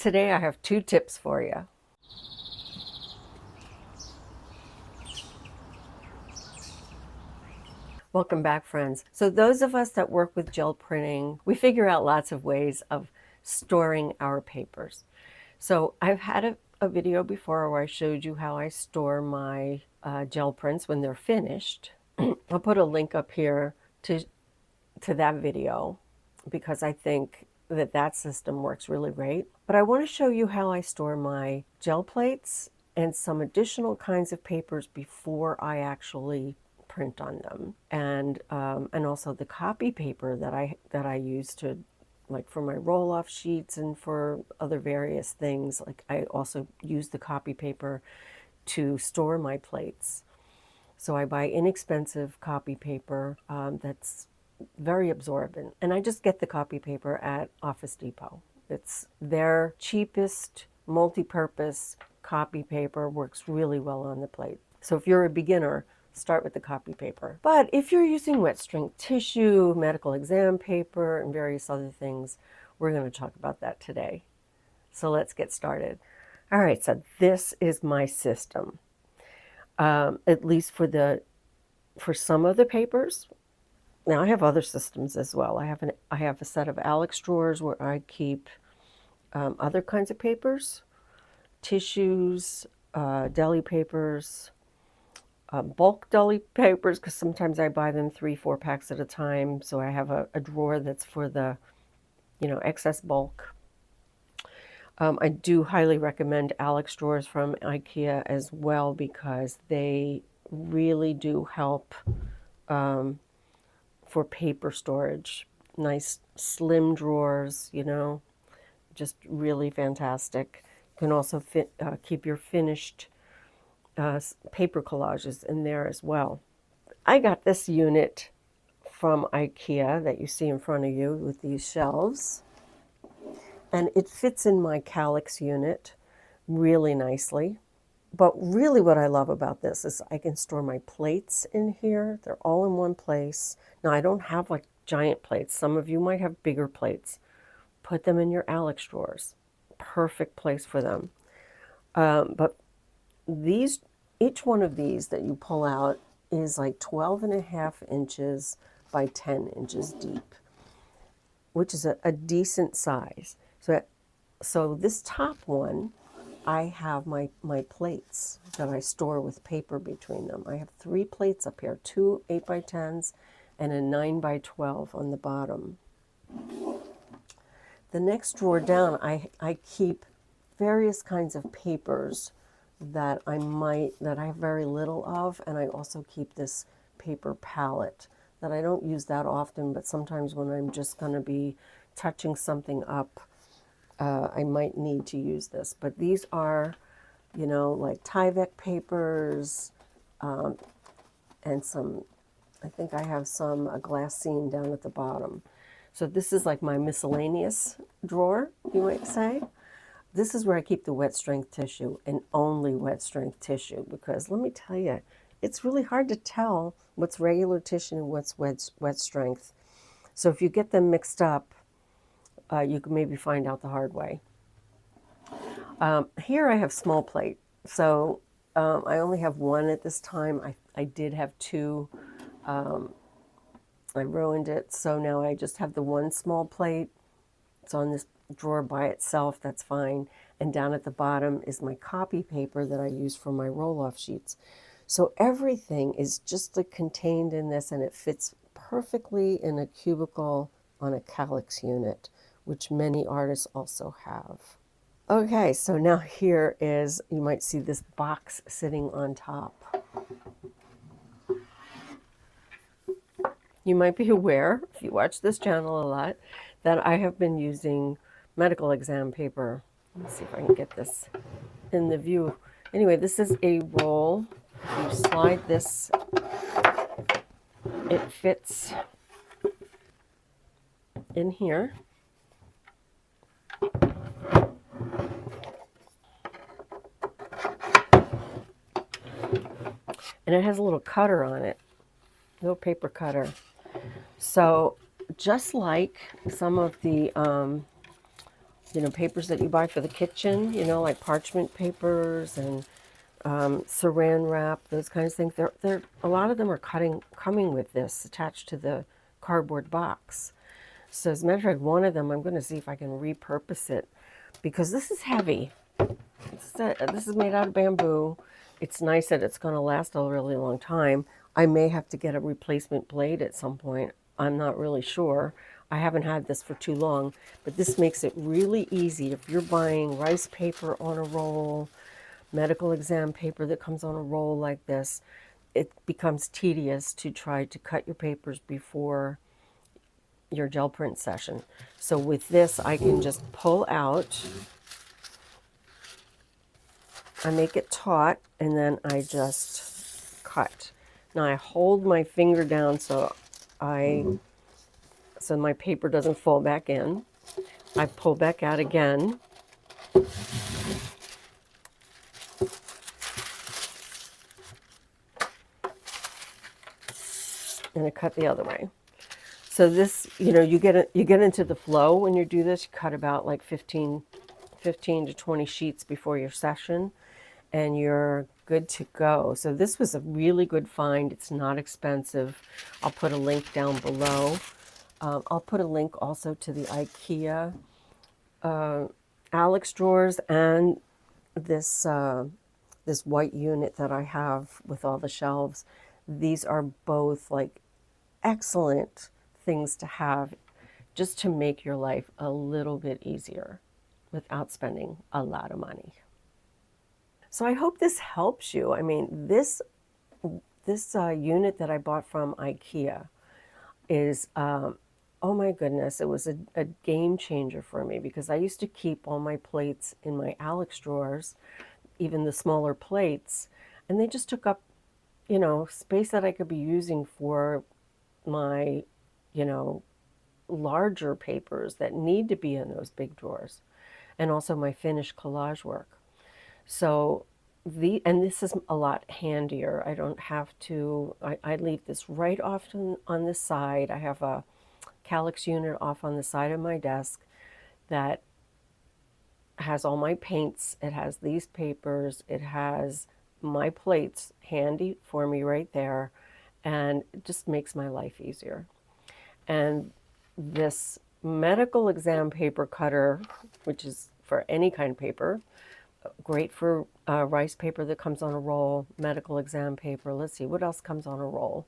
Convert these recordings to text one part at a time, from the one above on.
Today I have 2 tips for you. Welcome back, friends. So those of us that work with gel printing, we figure out lots of ways of storing our papers. So I've had a video before where I showed you how I store my gel prints when they're finished. I'll put a link up here to that video because I think that system works really great. But I want to show you how I store my gel plates and some additional kinds of papers before I actually print on them, and also the copy paper that I use to, like, for my roll-off sheets and for other various things. Like, I also use the copy paper to store my plates. So I buy inexpensive copy paper that's very absorbent, and I just get the copy paper at Office Depot. It's their cheapest multi-purpose copy paper, works really well on the plate. So if you're a beginner, start with the copy paper. But if you're using wet strength tissue, medical exam paper, and various other things, we're going to talk about that today. So let's get started. All right, so this is my system. At least for some of the papers. Now I have other systems as well. I have a set of Alex drawers where I keep other kinds of papers, tissues, deli papers, bulk deli papers, because sometimes I buy them 3-4 packs at a time. So I have a drawer that's for the, excess bulk. I do highly recommend Alex drawers from Ikea as well, because they really do help for paper storage. Nice slim drawers, just really fantastic. You can also keep your finished paper collages in there as well. I got this unit from Ikea that you see in front of you with these shelves, and it fits in my Kallux unit really nicely. But really what I love about this is I can store my plates in here. They're all in one place. Now, I don't have like giant plates. Some of you might have bigger plates. Put them in your Alex drawers. Perfect place for them. But each one of these that you pull out is like 12.5 inches by 10 inches deep, which is a decent size. So this top one, I have my plates that I store with paper between them. I have 3 plates up here, 2 8x10s and a 9x12 on the bottom. The next drawer down, I keep various kinds of papers that I have very little of, and I also keep this paper palette that I don't use that often, but sometimes when I'm just going to be touching something up, I might need to use this. But these are, like Tyvek papers, and some, I think I have some glassine down at the bottom. So this is like my miscellaneous drawer, you might say. This is where I keep the wet strength tissue, and only wet strength tissue, because let me tell you, it's really hard to tell what's regular tissue and what's wet strength. So if you get them mixed up, you can maybe find out the hard way. Here I have small plate. So I only have 1 at this time. I did have 2. I ruined it. So now I just have the 1 small plate. It's on this drawer by itself. That's fine. And down at the bottom is my copy paper that I use for my roll-off sheets. So everything is just like contained in this, and it fits perfectly in a cubicle on a Kallux unit, which many artists also have. Okay, so now here is, you might see this box sitting on top. You might be aware, if you watch this channel a lot, that I have been using medical exam paper. Let's see if I can get this in the view. Anyway, this is a roll. You slide this, it fits in here. And it has a little cutter on it, little paper cutter. So just like some of the papers that you buy for the kitchen, like parchment papers and saran wrap, those kinds of things. They're a lot of them are coming with this attached to the cardboard box. So as a matter of fact, one of them, I'm going to see if I can repurpose it because this is heavy. This is made out of bamboo. It's nice that it's going to last a really long time. I may have to get a replacement blade at some point. I'm not really sure. I haven't had this for too long, but this makes it really easy. If you're buying rice paper on a roll, medical exam paper that comes on a roll like this, it becomes tedious to try to cut your papers before your gel print session. So with this, I can just pull out. I make it taut, and then I just cut. Now I hold my finger down so my paper doesn't fall back in. I pull back out again. And I cut the other way. So this, you get into the flow when you do this. You cut about like 15 to 20 sheets before your session, and you're good to go. So this was a really good find. It's not expensive. I'll put a link down below. I'll put a link also to the Ikea Alex drawers and this this white unit that I have with all the shelves. These are both like excellent things to have just to make your life a little bit easier without spending a lot of money. So I hope this helps you. I mean, this unit that I bought from Ikea is, oh my goodness, it was a game changer for me because I used to keep all my plates in my Alex drawers, even the smaller plates, and they just took up, space that I could be using for my, larger papers that need to be in those big drawers, and also my finished collage work. So and this is a lot handier. I don't have to, I leave this right off on the side. I have a Kallux unit off on the side of my desk that has all my paints. It has these papers. It has my plates handy for me right there. And it just makes my life easier. And this medical exam paper cutter, which is for any kind of paper, great for rice paper that comes on a roll, medical exam paper. Let's see, what else comes on a roll?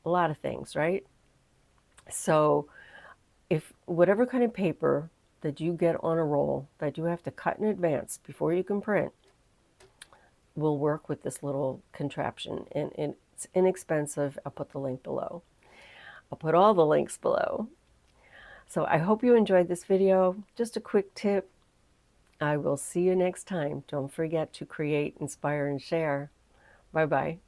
A lot of things, right? So if whatever kind of paper that you get on a roll that you have to cut in advance before you can print will work with this little contraption. And it's inexpensive. I'll put the link below. I'll put all the links below. So I hope you enjoyed this video. Just a quick tip. I will see you next time. Don't forget to create, inspire, and share. Bye-bye.